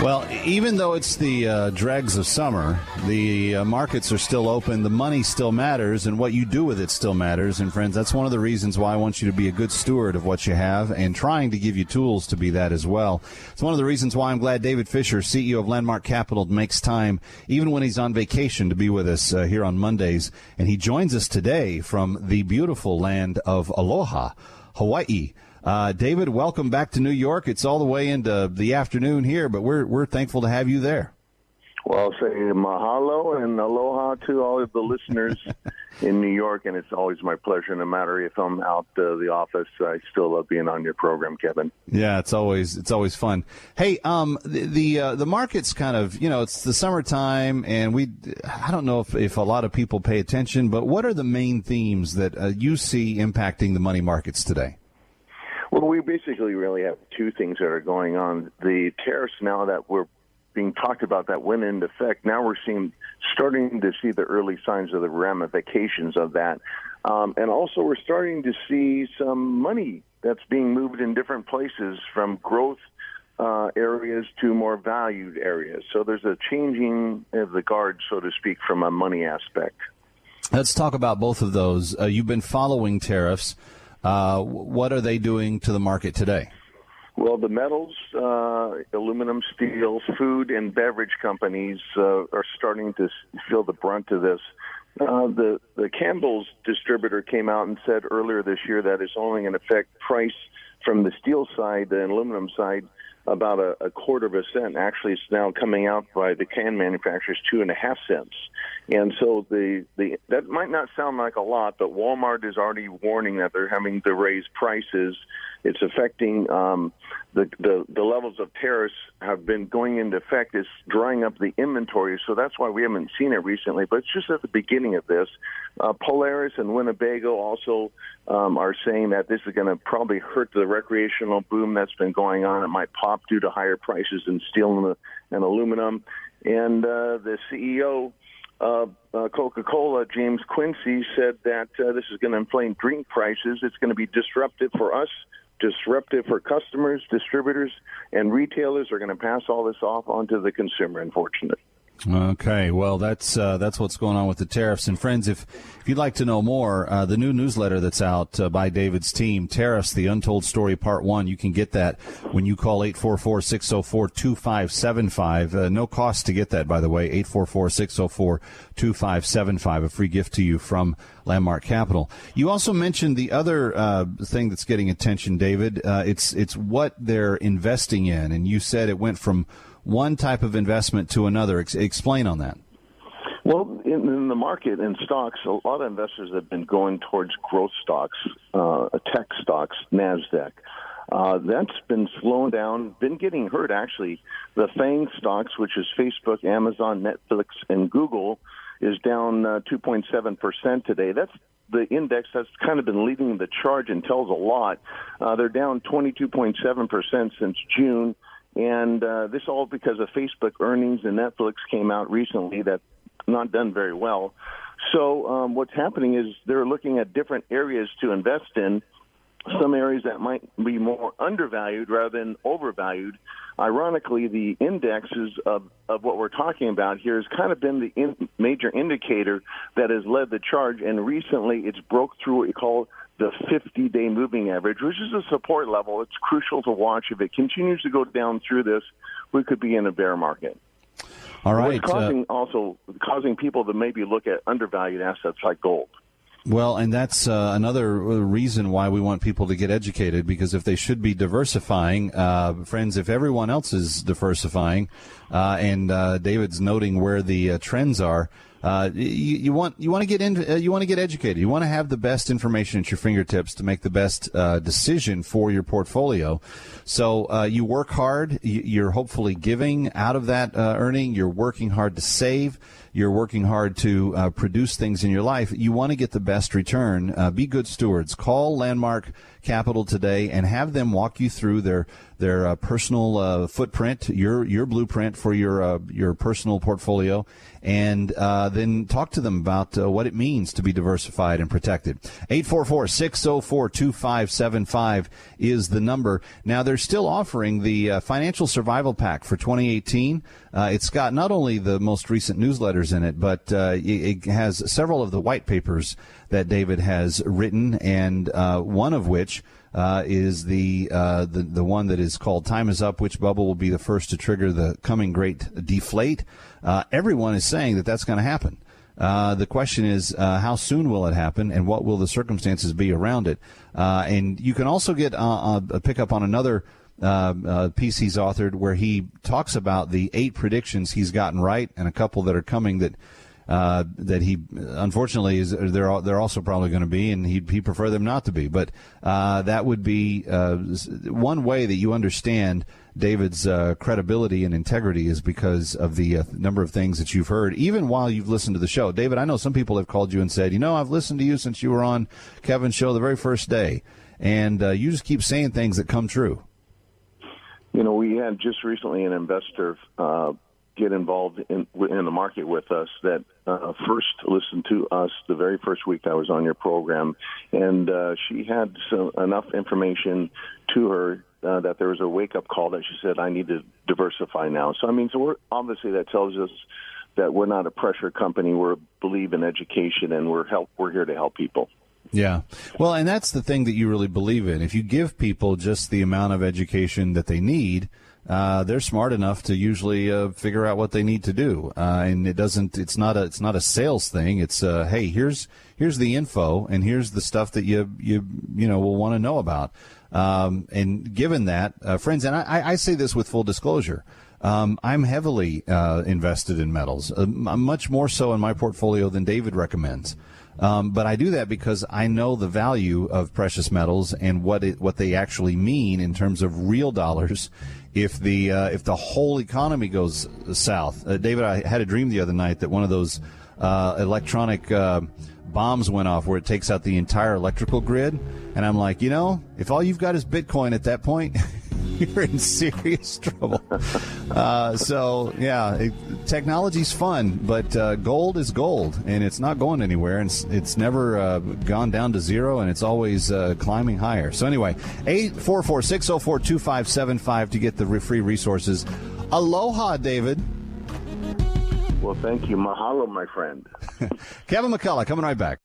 Well, even though it's the dregs of summer, the markets are still open, the money still matters, and what you do with it still matters. And, friends, that's one of the reasons why I want you to be a good steward of what you have and trying to give you tools to be that as well. It's one of the reasons why I'm glad David Fischer, CEO of Landmark Capital, makes time, even when he's on vacation, to be with us here on Mondays. And he joins us today from the beautiful land of Aloha, Hawaii. David, welcome back to New York. It's all the way into the afternoon here, but we're thankful to have you there. Well, I'll say mahalo and aloha to all of the listeners in New York, and it's always my pleasure. No matter if I'm out the office, I still love being on your program, Kevin. Yeah, it's always fun. Hey, the market's kind of, it's the summertime, and I don't know if a lot of people pay attention, but what are the main themes that you see impacting the money markets today? Well, we basically really have two things that are going on. The tariffs now that were being talked about that went into effect, now we're starting to see the early signs of the ramifications of that. And also we're starting to see some money that's being moved in different places from growth areas to more valued areas. So there's a changing of the guard, so to speak, from a money aspect. Let's talk about both of those. You've been following tariffs. What are they doing to the market today? Well, the metals, aluminum, steel, food, and beverage companies are starting to feel the brunt of this. The Campbell's distributor came out and said earlier this year that it's only going to affect price from the steel side, the aluminum side, about a quarter of a cent. Actually, it's now coming out by the can manufacturers 2.5 cents. And so that might not sound like a lot, but Walmart is already warning that they're having to raise prices. It's affecting the levels of tariffs have been going into effect. It's drying up the inventory, so that's why we haven't seen it recently. But it's just at the beginning of this. Polaris and Winnebago also are saying that this is going to probably hurt the recreational boom that's been going on. It might pop due to higher prices in steel and aluminum. And the CEO of Coca-Cola, James Quincy, said that this is going to inflate drink prices. It's going to be disruptive for us, disruptive for customers, distributors, and retailers are going to pass all this off onto the consumer, unfortunately. Okay, well, that's what's going on with the tariffs. And friends, if you'd like to know more, the new newsletter that's out by David's team, Tariffs, The Untold Story, Part 1, you can get that when you call 844-604-2575. No cost to get that, by the way, 844-604-2575, a free gift to you from Landmark Capital. You also mentioned the other thing that's getting attention, David. It's what they're investing in, and you said it went from one type of investment to another. Explain on that. Well, in the market, in stocks, a lot of investors have been going towards growth stocks, tech stocks, NASDAQ. That's been slowing down, been getting hurt, actually. The FANG stocks, which is Facebook, Amazon, Netflix, and Google, is down 2.7% today. That's the index that's kind of been leading the charge and tells a lot. They're down 22.7% since June. And this all because of Facebook earnings, and Netflix came out recently that's not done very well. So what's happening is they're looking at different areas to invest in, some areas that might be more undervalued rather than overvalued. Ironically, the indexes of what we're talking about here has kind of been the major indicator that has led the charge, and recently it's broke through what you call the 50-day moving average, which is a support level. It's crucial to watch. If it continues to go down through this, we could be in a bear market. All right. It's causing people to maybe look at undervalued assets like gold. Well, and that's another reason why we want people to get educated, because if they should be diversifying, friends, if everyone else is diversifying, and David's noting where the trends are, you want to get educated. You want to have the best information at your fingertips to make the best decision for your portfolio. So you work hard. You're hopefully giving out of that earning. You're working hard to save. You're working hard to produce things in your life. You want to get the best return. Be good stewards. Call Landmark capital today and have them walk you through their personal footprint, your blueprint for your personal portfolio, and then talk to them about what it means to be diversified and protected. 844-604-2575 is the number. Now, they're still offering the Financial Survival Pack for 2018. It's got not only the most recent newsletters in it, but it has several of the white papers that David has written, and one of which is the one that is called "Time is Up: Which Bubble Will Be the First to Trigger the Coming Great Deflate?" Everyone is saying that that's going to happen. The question is, how soon will it happen, and what will the circumstances be around it? And you can also get a pickup on another piece he's authored where he talks about the 8 predictions he's gotten right and a couple that are coming that he unfortunately they're also probably going to be, and he'd prefer them not to be. But that would be one way that you understand David's credibility and integrity is because of the number of things that you've heard, even while you've listened to the show. David, I know some people have called you and said, I've listened to you since you were on Kevin's show the very first day, and you just keep saying things that come true. We had just recently an investor get involved in the market with us that first listened to us the very first week I was on your program, and she had enough information to her that there was a wake-up call that she said, I need to diversify now. So we're obviously that tells us that we're not a pressure company. We believe in education, and we're here to help people. Yeah. Well, and that's the thing that you really believe in. If you give people just the amount of education that they need, they're smart enough to usually figure out what they need to do. And it's not a sales thing. It's hey, here's the info, and here's the stuff that you will want to know about. And given that, friends, and I say this with full disclosure, I'm heavily invested in metals, much more so in my portfolio than David recommends. But I do that because I know the value of precious metals and what they actually mean in terms of real dollars. If the whole economy goes south, David, I had a dream the other night that one of those electronic bombs went off where it takes out the entire electrical grid, and I'm like, if all you've got is Bitcoin at that point, you're in serious trouble. Technology's fun, but gold is gold, and it's not going anywhere, and it's never gone down to zero, and it's always climbing higher. So anyway, 844-604-2575 to get the free resources. Aloha, David. Well, thank you. Mahalo, my friend. Kevin McCullough, coming right back.